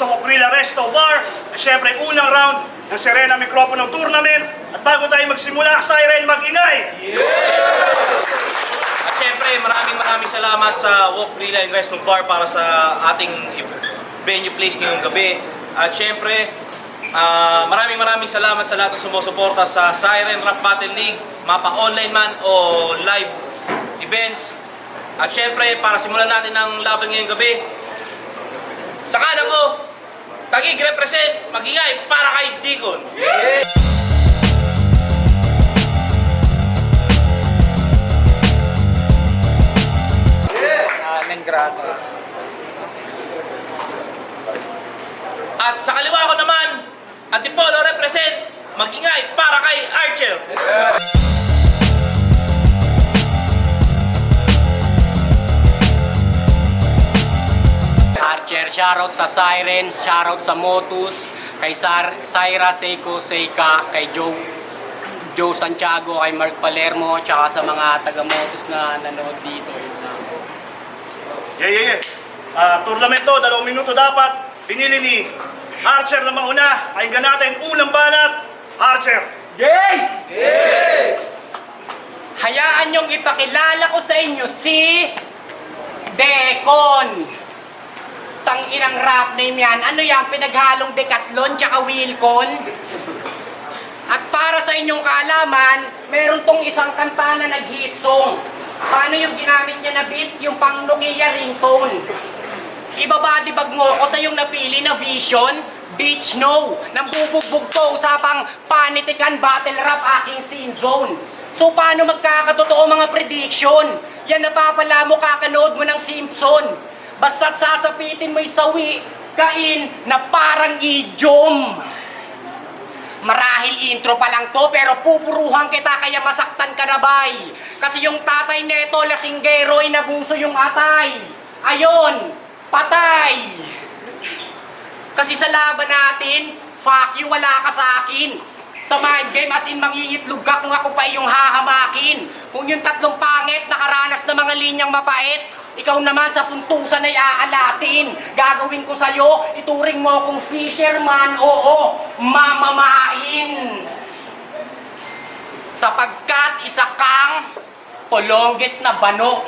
sa Wogrilla Resto Bar. Siyempre, unang round ng Serena Microphone Tournament. At bago tayo magsimula, Siren, mag-ingay! At siyempre, maraming salamat sa Wogrilla Resto Bar para sa ating venue place ngayong gabi. At siyempre, maraming salamat sa lahat ng sumusuporta sa Siren Rap Battle League, mapa online man o live events. At syempre, para simulan natin ang laban ngayong gabi, sa kanan ko, Taguig represent, mag-ingay para kay Deacon. Yeah! Amen, grabe. At sa kaliwa ko naman, Antipolo represent, mag-ingay para kay Archer. Yeah! Shoutout sa Sirens, shoutout sa Motus, kay Syra, Seiko, Seika, kay Joe Santiago, kay Mark Palermo, tsaka sa mga taga-Motus na nanood dito. Tournament to, 2 minuto dapat. Pinili ni Archer na mauna. Pakinggan natin, unang banat, Archer. Yay! Yay! Hayaan niyong ipakilala ko sa inyo si Decon. Tanginang rap name yan. Ano yan? Pinaghalong Decathlon tsaka Wilcon. At para sa inyong kaalaman, meron tong isang kanta na nag-hit song. Paano yung ginamit niya na beat? Yung pang Nokia ringtone. Ibabadibag mo ko sa yung napili na Vision, Beach No. Nang bubugbog to, usapang panitikan battle rap aking scene zone. So paano magkakatotoo mga prediction? Yan napapala mo, kakanood mo ng Simpson. Basta't sasapitin mo'y sawi, kain na parang idiom. Marahil intro pa lang to, pero pupuruhan kita kaya masaktan ka na bay. Kasi yung tatay neto, lasinggero, inabuso yung atay. Ayon, patay. Kasi sa laban natin, fuck you, wala ka sa akin. Sa mind game, as in mangingitlog ka kung ako pa yung hahamakin. Kung yung tatlong pangit, nakaranas na mga linyang mapait, ikaw naman sa puntusan ay aalatin. Gagawin ko sa'yo, ituring mo akong fisherman, oo, mamamain. Sapagkat isa kang tolongges na bano.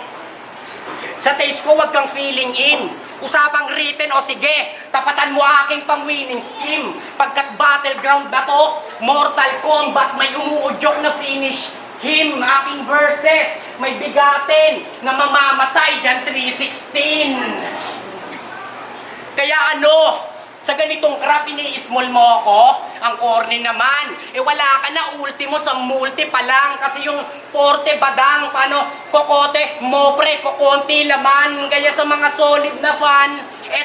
Sa taste ko, wag kang feeling in. Usapang written o sige, tapatan mo aking pang-winning scheme. Pagkat battleground na to, Mortal Kombat, may umuudyok na finish him, aking verses, may bigatin na mamamatay dyan 316. Kaya ano, sa ganitong crap ini-small mo ako, ang corny naman, wala ka na ultimo sa multi pa lang, kasi yung porte badang, paano, kokote, mopre, kukonti laman, kaya sa mga solid na fan,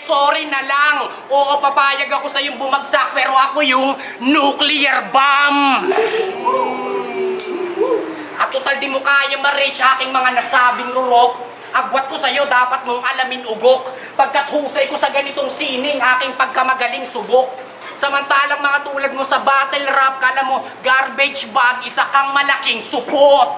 sorry na lang, oo papayag ako sa yung bumagsak, pero ako yung nuclear bomb. At total di mo kaya ma-reach aking mga nasabing rurok. Agwat ko sa'yo, dapat mong alamin ugok. Pagkat husay ko sa ganitong sining, aking pagkamagaling subok. Samantalang mga tulad mo sa battle rap, kala mo garbage bag, isa kang malaking supot.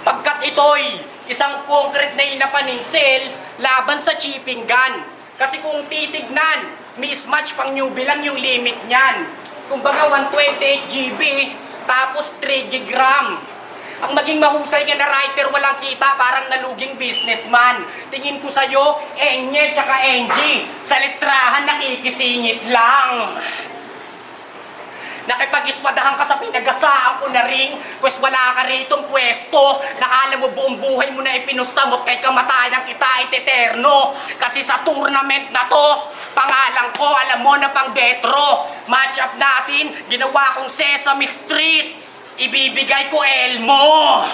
Pagkat ito'y isang concrete na inapaninsil, laban sa chipping gun. Kasi kung titignan, mismatch pang newbie lang yung limit niyan. Kumbaga 128 GB, tapos 3 gigram. Ang maging mahusay ka na writer, walang kita, parang naluging businessman. Tingin ko sa'yo, Enye tsaka Engie, sa litrahan nakikisingit lang. Nakipag-ispadahan ka sa pinagasaan ko na ring, pues wala ka ritong pwesto. Nakala mo buong buhay mo na ipinustamot kay kamatayan kita iteterno. Kasi sa tournament na to, pangalan ko, alam mo na pang Detro. Match up natin, ginawa kong Sesame Street. Ibibigay ko Elmo.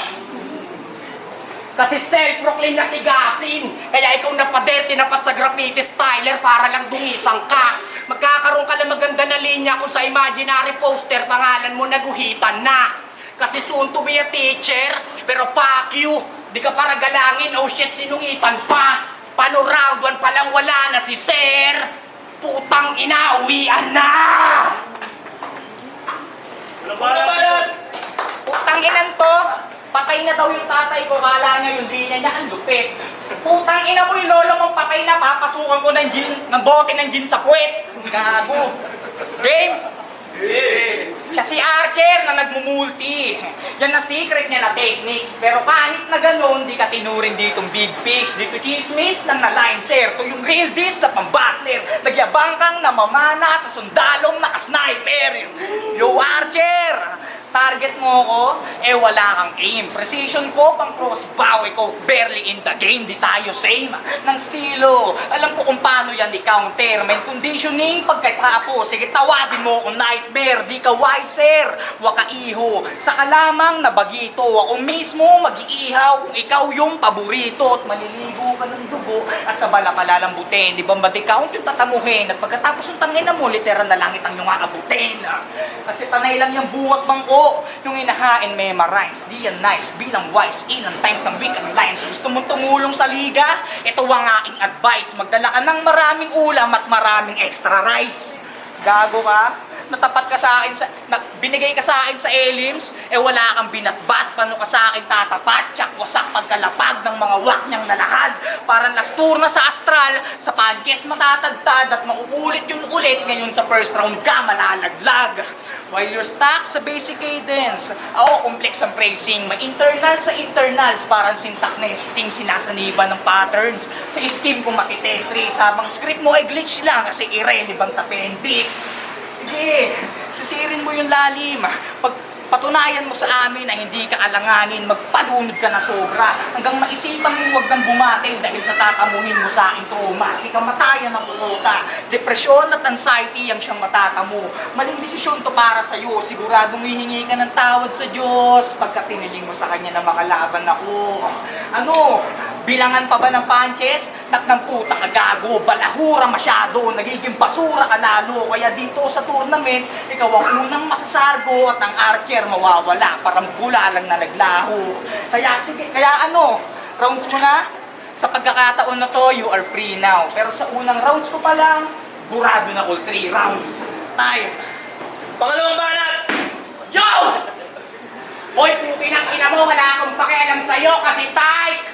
Kasi self-proclaim na tigasin. Kaya ikaw napader, tinapat sa graffiti styler para lang dungisang ka. Magkakaroon ka lang maganda na linya kung sa imaginary poster, pangalan mo naguhitan na. Kasi soon to be a teacher, pero fuck you, di ka para galangin, oh shit, sinungitan pa. Paano round 1 pa lang wala na si Sir? Putang ina, uwian na! Ano ba yan? Putang inan to, patay na daw yung tatay ko, kala niya yung di niya ang lupit. Putang ina mo yung lolo mong patay na papasukan ko ng gin, ng bote ng gin sa puwet. Gago. Game? Siya si Archer na nagmumulti. Yan ang secret niya na techniques. Pero kahit na ganun, di ka tinurin ditong big fish. Dito chismis ng na-line-ser. To yung real dis na pang-battler. Nagyabang kang namamana sa sundalong naka-sniper. Yo, Archer! Target mo ko, wala kang aim. Precision ko, pang crossbow ko, barely in the game, di tayo same. Nang estilo, alam ko kung paano yan i-counter. May conditioning, pagkatapos, sige tawadin mo kung nightmare, di ka wiser. Waka iho, sa kalamang nabagito, ako mismo mag-iihaw kung ikaw yung paborito. At maliligo ka ng dugo, at sa bala palalambutin. Di ba mati-count yung tatamuhin, at pagkatapos yung tangina mo, literal na langit ang yung aabutin. Kasi panay lang yung buwat bangko. Yung inahain memorize, di yan nice, bilang wise, ilang times ng week and lines. Gusto mong tumulong sa liga? Ito ang aking advice. Magdala ka ng maraming ulam at maraming extra rice. Gago ka? Natapat ka sa akin, binigay ka sa akin sa elims, wala kang binatbat. Paano ka sa akin tatapat? Tsak wasak pagkalapag ng mga wak niyang nalakad. Parang lastur na sa astral, sa pankes matatagtad at mauulit yung ulit. Ngayon sa first round ka malalaglag. While you're stuck sa basic cadence, complex ang phrasing, may internal sa internals, parang syntax nesting, sinasaniban ng patterns. Sa scheme kung makitetris, habang script mo ay glitch lang kasi irrelevant appendix. Sige, sisirin mo yung lalim. Pag patunayan mo sa amin na hindi ka alanganin, magpalunod ka na sobra. Hanggang maisipan mo huwag kang bumatil dahil sa tatamuhin mo sa aking trauma. Si kamatayan ng puta, depresyon at anxiety ang siyang matatamo. Maling desisyon to para sa'yo, siguradong hihingi ka ng tawad sa Diyos pagka tiniling mo sa Kanya na makalaban ako. Ano? Bilangan pa ba ng punches? Ng puta ka gago, balahura masyado, nagiging basura ka lalo. Kaya dito sa tournament, ikaw ang unang masasargo at ang Archer mawawala, parang bula lang na naglaho. Kaya sige, rounds mo na? Sa pagkakataon na to, you are free now. Pero sa unang rounds ko pa lang, burado na all 3 rounds. Time. Pangalawang banat! Yo! Hoy, puti ng ina mo, wala akong pakialam sa'yo kasi type!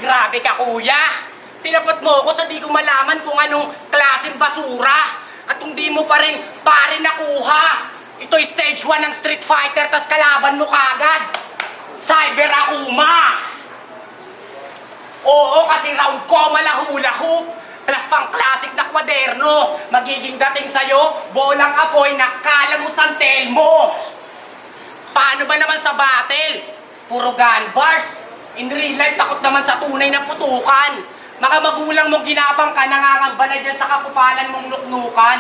Grabe ka, kuya! Tinapat mo ako sa di ko malaman kung anong klaseng basura at kung di mo pa rin nakuha. Ito'y stage 1 ng Street Fighter tas kalaban mo kagad. Cyber Akuma! Oo, kasi round ko malahu-lahu plus pang classic na kwaderno. Magiging dating sa'yo, bolang apoy na kala mo santel mo. Paano ba naman sa battle? Puro gun bars. In real life, takot naman sa tunay na putukan. Maka magulang mong ginapang ka, nangangamba na dyan sa kakupalan mong nuknukan.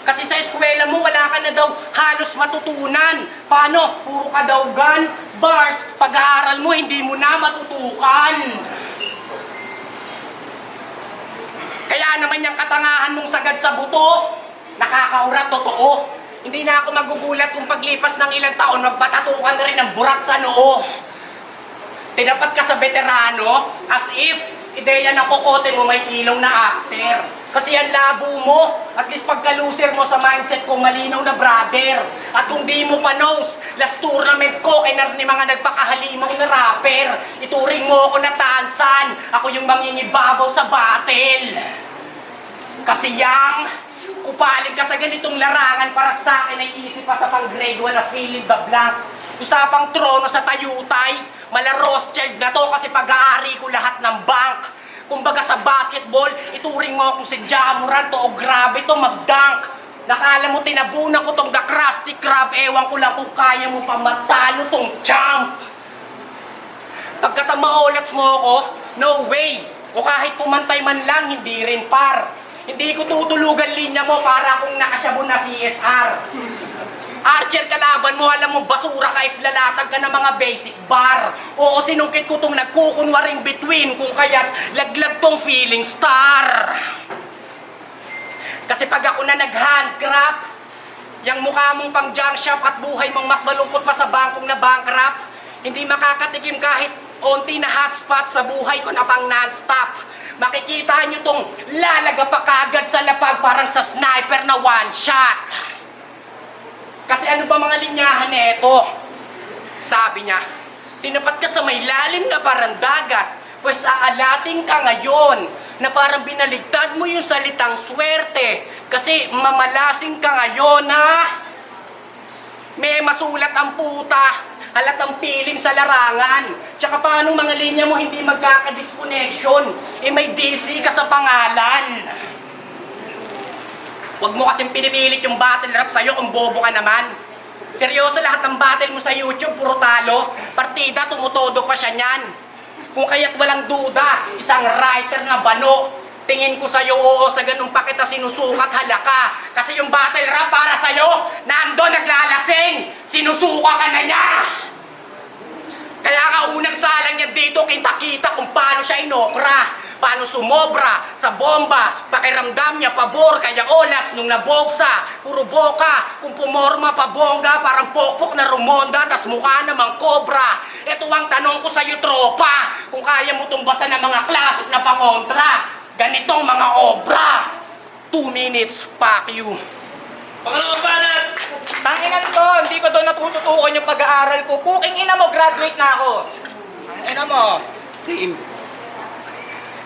Kasi sa eskwela mo, wala ka na daw halos matutunan. Paano? Puro ka daw gun, bars, pag-aaral mo, hindi mo na matutukan. Kaya naman yung katangahan mong sagad sa buto, nakakaurat totoo. Hindi na ako magugulat kung paglipas ng ilang taon, magpatatukan na rin ng burat sa noo. Tinapat ka sa veterano as if ideya ng kokote mo may ilaw na after. Kasi yan labo mo, at least pagka-loser mo sa mindset ko malinaw na brother. At kung di mo pa knows, last tournament ko kay ni mga nagpakahalimaw na rapper. Ituring mo ako na tansan, ako yung mangingibabaw sa battle. Kasi yang kupaling ka sa ganitong larangan para sa akin ay isip pa sa pang grade 1 na feeling the blank. Usapang trono sa tayutay, mala Rothschild na to kasi pag-aari ko lahat ng bank. Kumbaga sa basketball, ituring mo kung si Ja Morant to o grabe to mag-dunk. Nakala mo tinabunan ko tong the Krusty Krab, ewan ko lang kung kaya mo pa matalo tong champ. Pagkatamaolats mo ako, no way. O kahit pumantay man lang, hindi rin par. Hindi ko tutulugan linya mo para kung nakasyabon na CSR. Archer, kalaban mo, alam mo, basura ka if lalatag ka ng mga basic bar. Oo, sinungkit ko itong nagkukunwaring between kung kaya't laglag tong feeling star. Kasi pag ako na nag-handcraft, yung mukha mong pang junk shop at buhay mong mas malungkot pa sa bangkong na bankrupt, hindi makakatikim kahit onti na hotspot sa buhay ko na pang non-stop. Makikita nyo tong lalaga pa kagad sa lapag parang sa sniper na one shot. Kasi ano ba mga linyahan nito? Sabi niya, tinapat ka sa may lalim na parang dagat. Pues aalating ka ngayon na parang binaligtad mo yung salitang swerte. Kasi mamalasing ka ngayon na may masulat ang puta, halatang piling sa larangan. Tsaka paano mga linya mo hindi magkaka-disconnection? May DC ka sa pangalan. Huwag mo kasing pinipilit yung battle rap sa'yo kung bobo ka naman. Seryoso, lahat ng battle mo sa YouTube, puro talo. Partida, tumutodo pa siya niyan. Kung kaya't walang duda, isang writer na bano. Tingin ko sa'yo, oo, sa ganun pa kita sinusukat, halaka. Kasi yung battle rap para sa'yo, nando naglalasing. Sinusuka ka na niya. Kaya ka unang salang niya dito, kita-kita kung paano siya inokra. Paano sumobra sa bomba, pakiramdam niya pabor, kaya olas nung naboksa, puro boka, kung pumorma pa bongga, parang pokpok na rumonda, tas mukha namang kobra. Ito ang tanong ko sa'yo, tropa, kung kaya mo tumbasan ng mga klasik na pangontra, ganitong mga obra. 2 minutes, fuck you. Pangalawang banat! Tanginan ko, hindi ko doon natututukan yung pag-aaral ko. Puking ina mo, graduate na ako. Ina mo. Same.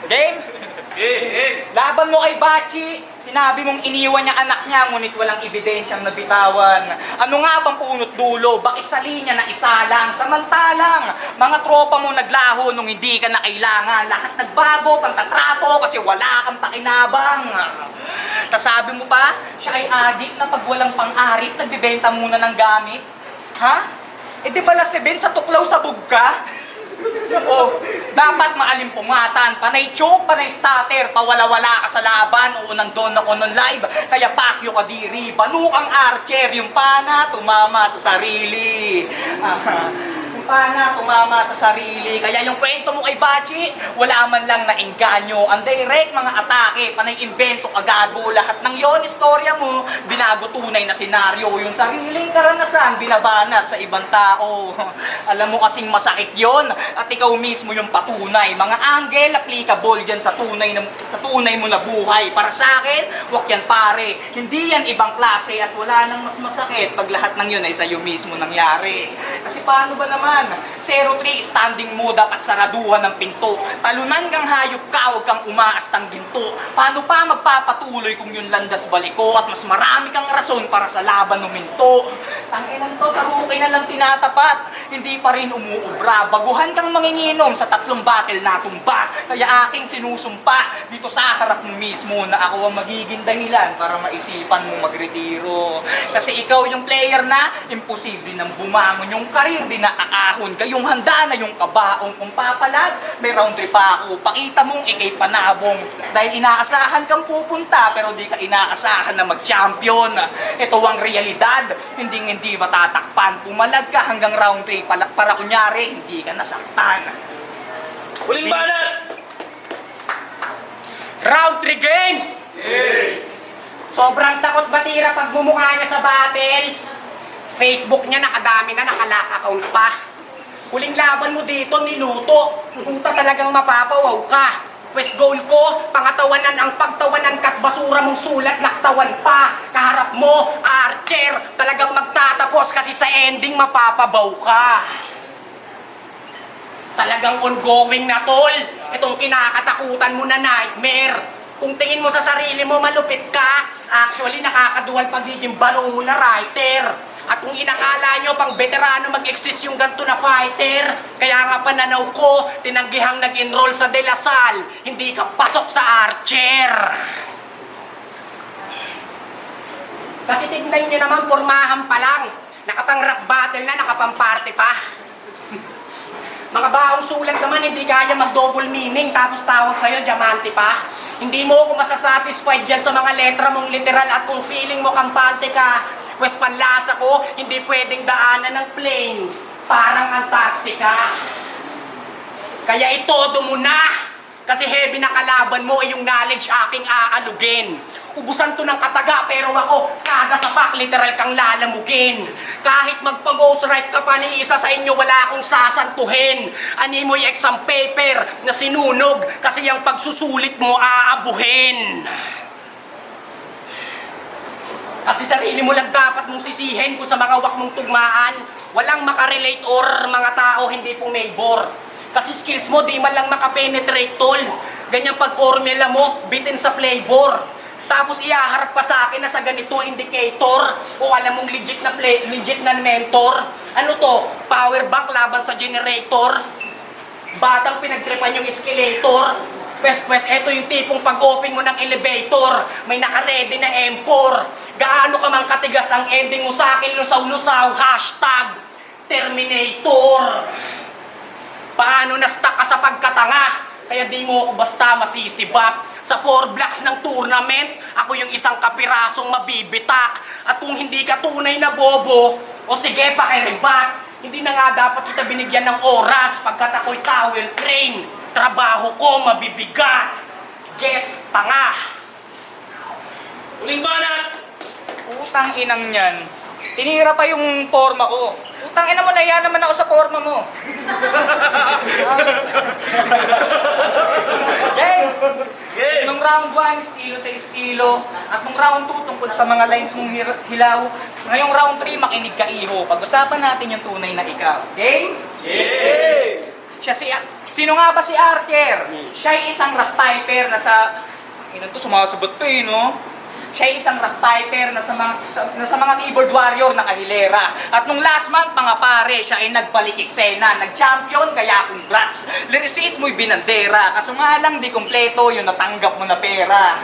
Game? Laban mo kay Bachi. Sinabi mong iniwan niya anak niya, ngunit walang ebidensyang nabitawan. Ano nga bang punot dulo? Bakit sa linya na isa lang? Samantalang, mga tropa mo naglaho nung hindi ka na kailangan. Lahat nagbago, pantatrato, kasi wala kang pakinabang. Tas sabi mo pa, siya ay adik na pag walang pang-arit, nagbibenta muna ng gamit. Ha? Eh di ba lasibin sa tuklaw sa bugka? O, dapat maalimpungatan, panay choke, panay starter, pawala-wala ka sa laban, o nandun ako nun live, kaya pakyo ka diri, banukang archer, yung pana, tumama sa sarili. Yung pana, tumama sa sarili, kaya yung kwento mo kay Bachi, wala man lang na engganyo, ang direct mga atake, panay invento, agago, lahat ng yon, istorya mo, binago tunay na senaryo, yung sariling karanasan, binabanat sa ibang tao. Alam mo kasing masakit yon at ikaw mismo yung patunay. Mga anggel, applicable dyan sa tunay mo na buhay. Para sa akin, wag yan pare. Hindi yan ibang klase at wala nang mas masakit pag lahat ng yun ay sa'yo mismo nangyari. Kasi paano ba naman? 03 standing mo, dapat saraduhan ng pinto. Talunan kang hayop ka, huwag kang umaas ng ginto. Paano pa magpapatuloy kung yun landas baliko at mas marami kang rason para sa laban numinto? Tanginan to, sa rookie na lang tinatapat. Hindi pa rin umuubra. Baguhan kang manginginom sa 3 battle na tumba. Kaya aking sinusumpa dito sa harap mo mismo na ako ang magiging dahilan para maisipan mo magretiro. Kasi ikaw yung player na imposible nang bumangon yung karir, di naaahon. Kayong handa na yung kabaong. Kung papalag, may round trip ako. Pakita mong ikay panabong. Dahil inaasahan kang pupunta pero di ka inaasahan na mag-champion. Ito ang realidad. Hindi matatakpan. Pumalag ka hanggang round 3 para kunyari hindi ka nasaktan. Huling banat! Round 3 game! Sobrang takot batira pag bumukha niya sa battle. Facebook niya nakadami na, nakalock account pa. Huling laban mo dito, niluto. Puta talagang mapapawaw ka. West goal ko, pangatawanan ang pagtawanan kat basura mong sulat, laktawan pa. Kaharap mo, archer, talagang magtatapos kasi sa ending mapapabaw ka. Talagang ongoing na tol. Itong kinakatakutan mo na nightmare. Kung tingin mo sa sarili mo malupit ka, actually nakakaduwal pagiging baro mo na writer. At kung inakala nyo pang veterano mag-exist yung ganito na fighter, kaya nga pananaw ko, tinanggihang nag-enroll sa De La Salle, hindi ka pasok sa archer. Kasi tignan nyo naman, pormahan pa lang. Nakapang rap battle na, nakapang-party pa. Mga baong sulat naman, hindi kaya mag-double meaning, tapos tawag sa'yo, diamante pa. Hindi mo ako masasatisfied dyan sa mga letra mong literal at kung feeling mo kampante ka, pues panlasa ko, hindi pwedeng daanan ng plane. Parang Antarctica. Kaya itodo mo na. Kasi heavy na kalaban mo ay yung knowledge aking aalugin. Ubusan to ng kataga pero ako, kada sapak, literal kang lalamugin. Kahit magpag-ghostwrite ka pa ni isa sa inyo, wala akong sasantuhin. Ani mo'y exam paper na sinunog kasi yung pagsusulit mo aabuhin. Kasi sarili mo lang dapat mong sisihin kung sa mga wak mong tugmaan, walang makarelate or mga tao hindi pumabor. Kasi skills mo, di man lang makapenetrate, tol. Ganyang pag-formula mo, bitin sa flavor. Tapos ihaharap pa sa akin na sa ganito indicator o alam mong legit na mentor. Ano to? Power bank laban sa generator. Batang pinagtripan yung escalator. Pwes, eto yung tipong pag-open mo ng elevator. May naka-ready na M4. Gaano ka mang katigas ang ending mo sa akin lusaw-lusaw. Hashtag Terminator. Paano na-stuck ka sa pagkatanga? Kaya di mo ako basta masisibak. Sa 4 blocks ng tournament, ako yung isang kapirasong mabibitak. At kung hindi ka tunay na bobo, o sige pakiribat, hindi na nga dapat kita binigyan ng oras pagkat ako'y tower crane. Trabaho ko mabibigat. Gets, tanga. Uling banat! Utang inang yan. Tinira pa yung forma ko. Utang ina mo, naiya naman ako sa forma mo. Game! Nung round 1, estilo sa estilo. At nung round 2, tungkol sa mga lines mong hilaw. Ngayong round 3, makinig ka iho. Pag-usapan natin yung tunay na ikaw. Game? Yeah! Sino nga ba si Archer? Siya ay isang rap typer na sa... Inan to, sumasagot pa eh, no? Siya ay isang rap typer na sa mga keyboard warrior na kahilera. At nung last month, mga pare, siya ay nagbalik eksena. Nag-champion, kaya congrats. Lyricist mo'y binandera. Kaso nga lang, di kompleto yung natanggap mo na pera.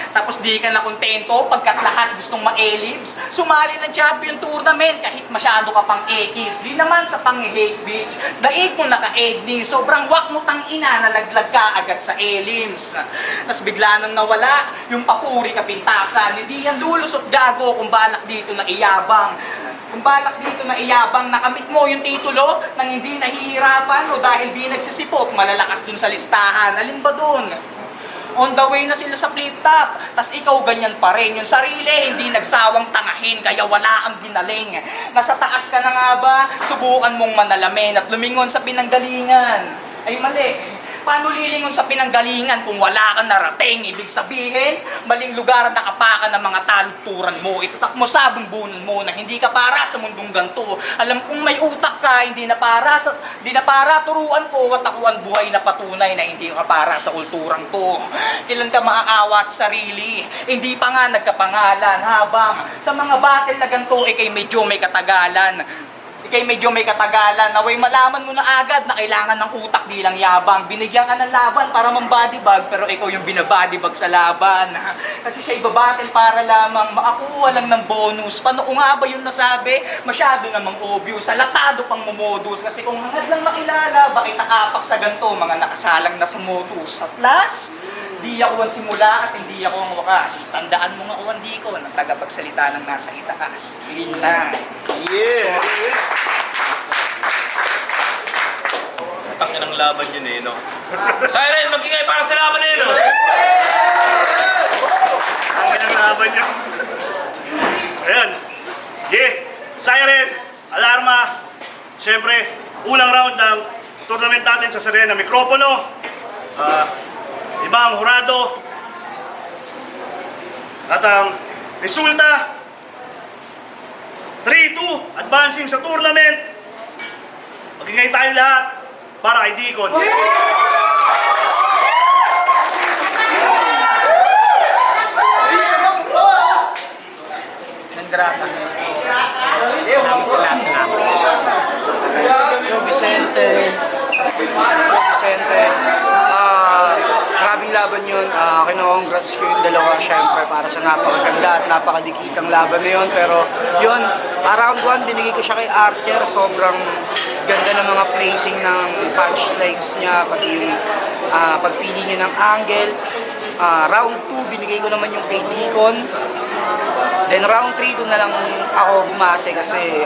Tapos di ka na kontento pagkat lahat gustong ma-elibs. Sumali ng champion tournament kahit masyado ka pang ekis. Di naman sa pang-hate bitch. Daig mo naka-ending. Sobrang wak mo tang ina, nalaglag ka agad sa elims. Tapos bigla nang nawala yung papuri kapintas. Hindi yan lulusot gago kung balak dito na iyabang. Kung balak dito na iyabang, nakamit mo yung titulo nang hindi nahihirapan o dahil di nagsisipot, malalakas dun sa listahan. Alin ba dun? On the way na sila sa flip top, tas ikaw ganyan pa rin. Yung sarili, hindi nagsawang tangahin, kaya wala ang ginaling. Nasa taas ka na nga ba? Subukan mong manalamin at lumingon sa pinanggalingan. Ay mali. Paano lilingon sa pinanggalingan kung wala kang narating? Ibig sabihin, maling lugar ang nakapakan ng mga talukturan mo. Itatak mo sa bumbunan mo na hindi ka para sa mundong ganto. Alam kong may utak ka, hindi na para turuan ko at ako ang buhay na patunay na hindi ka para sa kulturang to. Kailan ka maaawa sa sarili? Hindi pa nga nagkapangalan habang sa mga battle na ganto ikay medyo may katagalan. Naway malaman mo na agad na kailangan ng utak di lang yabang. Binigyan ka ng laban para mambadibag, pero ikaw yung binabadibag sa laban. Kasi siya ibabattle para lamang makakuha lang ng bonus. Paano nga ba yun nasabi? Masyado namang obvious. Salatado pang mumodus. Kasi kung hangad lang makilala, bakit nakapak sa ganito? Mga nakasalang na sa modus. At last, di ako ang simula at hindi ako ang wakas. Tandaan mo nga uwandi ko ng tagapagsalita ng nasa itaas. Yun lang. Yeah! Takin ang laban yun eh, no? Siren, magingay para sa laban na yun, no? Ang pinaglaban niya. Ayan. Yeah. Siren, alarma. Siyempre, unang round ng tournament natin sa Serena. Mikropono. Ibang hurado. At ang resulta, 3-2, advancing sa tournament. Magingay tayo lahat para kay Deacon. Nangrata. Yo Vicente, grabing laban yun. Kino-congrats ko yung dalawa syempre para sa napakaganda at napakadikitang laban na yun. Pero yun, round 1 binigay ko siya kay Archer. Sobrang ganda ng mga placing ng punchlines niya, pati yung pagpili niya ng angle. Round 2 binigay ko naman yung kay Deacon. Then round 3 doon na lang ako bumase kasi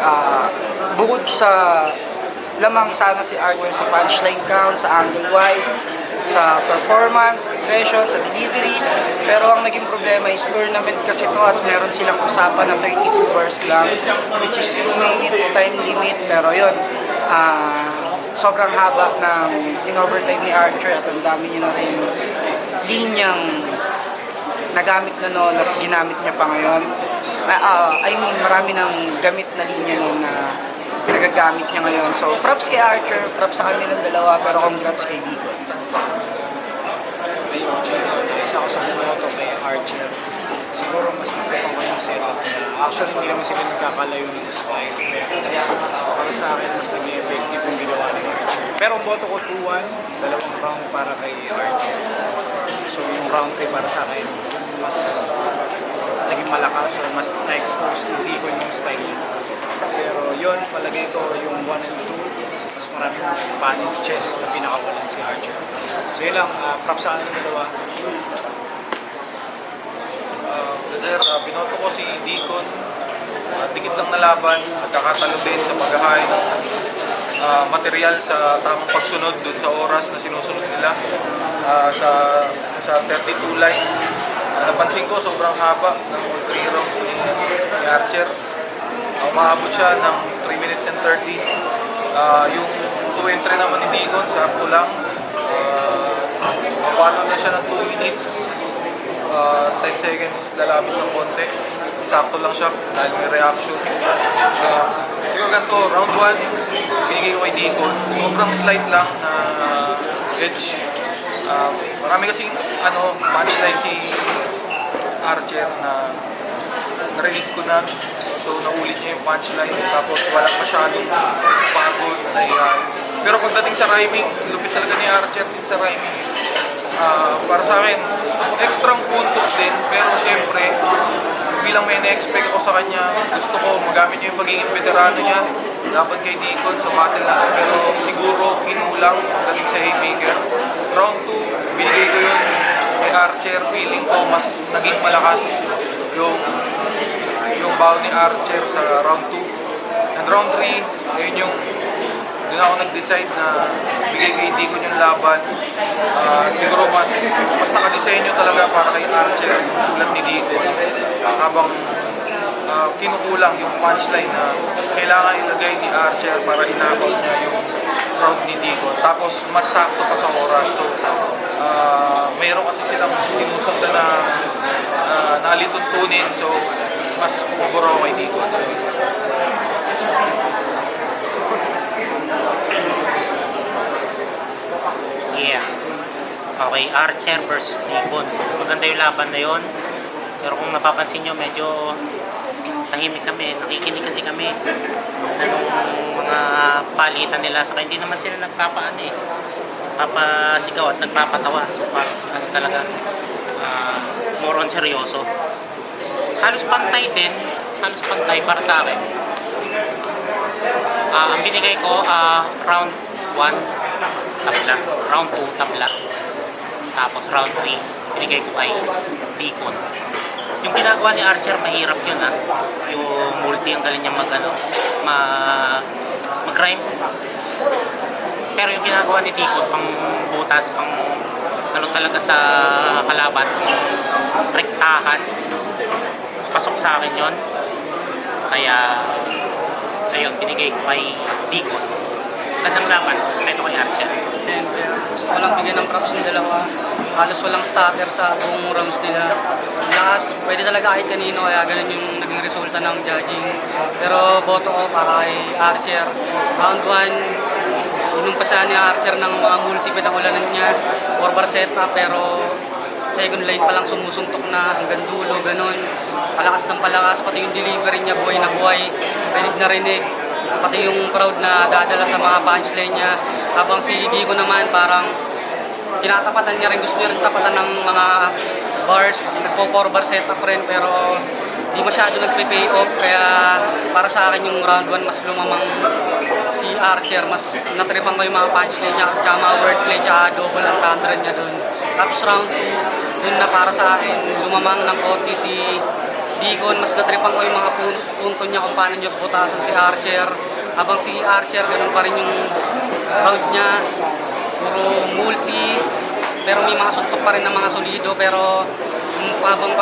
bukod sa lamang sana si Archer sa punchline count, sa angle wise, sa performance, aggression, sa delivery. Pero ang naging problema is tournament kasi to at meron silang usapan na 32 hours lang, which is 2 minutes time limit. Pero yun, sobrang haba ng in-overtime ni Archer at ang dami niya na rin linyang nagamit na noon at ginamit niya pa ngayon. Marami ng gamit na linya noon na nagagamit niya ngayon. So, props kay Archer, props sa kanilang dalawa, pero congrats kay Deacon. Isa ako sa bumoto kay Archer. Siguro mas magpapang ko yung setup niya. Actually, hindi naman sila nagkakalayo ng style. Kaya para sa akin, mas naging effective yung ginawa ni Archer. Pero ang boto ko 2-1, dalawang round para kay Archer. So yung round 3 para sa akin, mas naging malakas or mas na-expose, hindi ko yung style niya. Pero yun, palagay ko yung 1 and 2, mas maraming panic chess na pinakawalan si Archer. So yun lang, props sa akin yung dalawa. Sir, binoto ko si Deacon. Dikit lang na laban, nagkakatalo din sa pag-high. Material sa tamang pagsunod dun sa oras na sinusunod nila sa 32 lines. Napansin ko sobrang haba ng all 3 rounds ni Archer. Umaabot siya ng 3 minutes and 30. Yung 2 entry naman ni Deacon, sakto lang. Mapalo na siya ng 2 minutes. 10 seconds lalabis ng konti. Sakto lang siya dahil may reaction. Siguro ganito, round 1, binigay ko kay Deacon. Sobrang slight lang na edge. Marami kasing punchline si Archer na narinig ko na. So naulit niya yung punchline. Tapos walang masyadong pagod na nahihain. Pero pagdating sa rhyming, lupit talaga ni Archer din sa rhyming. Para sa akin, extra puntos din. Pero syempre, bilang may na-expect ako sa kanya, gusto ko magamit niya yung pagiging veterano niya dapat kay Deacon sa battle na to. Pero siguro kinulang dating sa Haymaker. Round 2, binigay ko yun kay Archer. Feeling ko mas naging malakas yung bow ni Archer sa round 2. And round 3, ayun yung doon ako nag-decide na bigay kay Deacon yung laban. Siguro mas nakadesenyo talaga para kay Archer yung sulat ni Deacon. Habang kinukulang yung punchline na kailangan ilagay ni Archer para in-knockout niya yung round ni Deacon. Tapos mas sakto pa sa oras. So mayroon kasi silang sinusundan na nalituntunin. So mas paboro kay Deacon. Yeah. Okay, Archer versus Deacon. Maganda yung laban na yon. Pero kung napapansin nyo, medyo tahimik kami. Nakikinig kasi kami ng mga palitan nila. Saka hindi naman sila nagpapasigaw at nagpapatawa. So parang talaga more on seryoso. Halos pantay din. Halos pantay para sa akin. Ang binigay ko, round 1 tabla, round 2 tabla, tapos round 3 binigay ko kay Deacon. Yung ginagawa ni Archer mahirap yun yung multi ang galing niya mag-rhymes, pero yung ginagawa ni Deacon pang butas, pang talaga sa kalaban, rektahan, pasok sa akin yon. Kaya ayun, binigay ko kay Deacon. Gandang laban, sa kaya kay Archer. Gusto ko lang bigyan ng props ng dalawa. Halos walang stutter sa buong rounds nila. Lakas, pwede talaga kahit kanino, kaya ganun yung naging resulta ng judging. Pero boto ko para kay Archer. Round 1, inumpasahan ni Archer ng mga multi-pinakulanan niya, 4-bar setup, pero second line pa lang sumusuntok na hanggang dulo, ganun. Palakas ng palakas, pati yung delivery niya, buhay na buhay, rinig na rinig. Pati yung crowd na dadala sa mga punchline niya. Habang si Deacon naman parang tinatapatan niya rin, gusto niya rin tapatan ng mga bars, nagpo-4-bar setup rin, pero di masyado nagpe-pay off. Kaya para sa akin yung round 1 mas lumamang si Archer, mas natripan ko yung mga punchline niya, tsaka mga wordplay, tsaka double ang tandran niya doon. Tapos round 2, dun na para sa akin lumamang ng konti si Deacon, mas natripan ko yung mga punto niya kung paano niya putasan si Archer. Habang si Archer, ganun pa rin yung round niya, puro multi, pero may mga suntok pa rin ng mga solido. Pero habang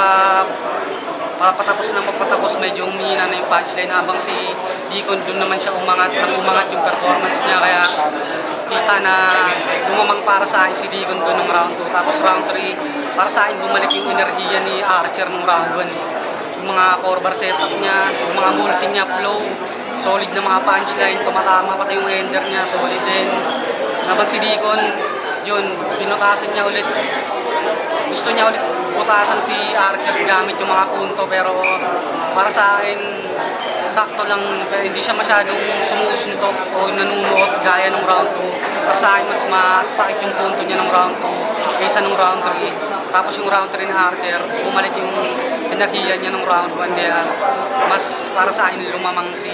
papatapos medyo umihina na yung punchline. Habang si Deacon, dun naman siya umangat yung performance niya. Kaya kita na lumamang para sa akin si Deacon dun ng round 2. Tapos round 3, para sa akin bumalik yung enerhiya ni Archer ng round 1. Yung mga 4-bar setup niya, yung mga multi niya, flow, solid na mga punchline, tumatama pati yung ender niya, solid din. Habang si Deacon, yun, binutasan niya ulit. Gusto niya ulit butasan si Archer gamit yung mga punto, pero para sa akin, sakto lang, hindi siya masyadong sumusuntok o nanunuot gaya ng round 2. Para sa akin, mas masakit yung punto niya ng round 2 kaysa ng round 3. Tapos yung round 3 na Archer, bumalik yung enerhiya niya ng round 1. Kaya mas para sa akin lumamang si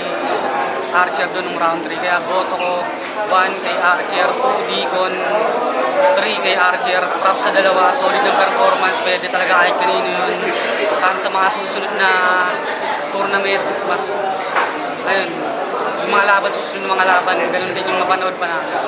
Archer doon ng round 3. Kaya boto ko 1 kay Archer, 2 Deacon, 3 kay Archer. Props sa dalawa, solid ng performance, pwede talaga kahit kanino yun. Sana sa mga susunod na tournament, mas ayun, yung mga laban, susunod na mga laban, ganun din yung mapanood pa natin.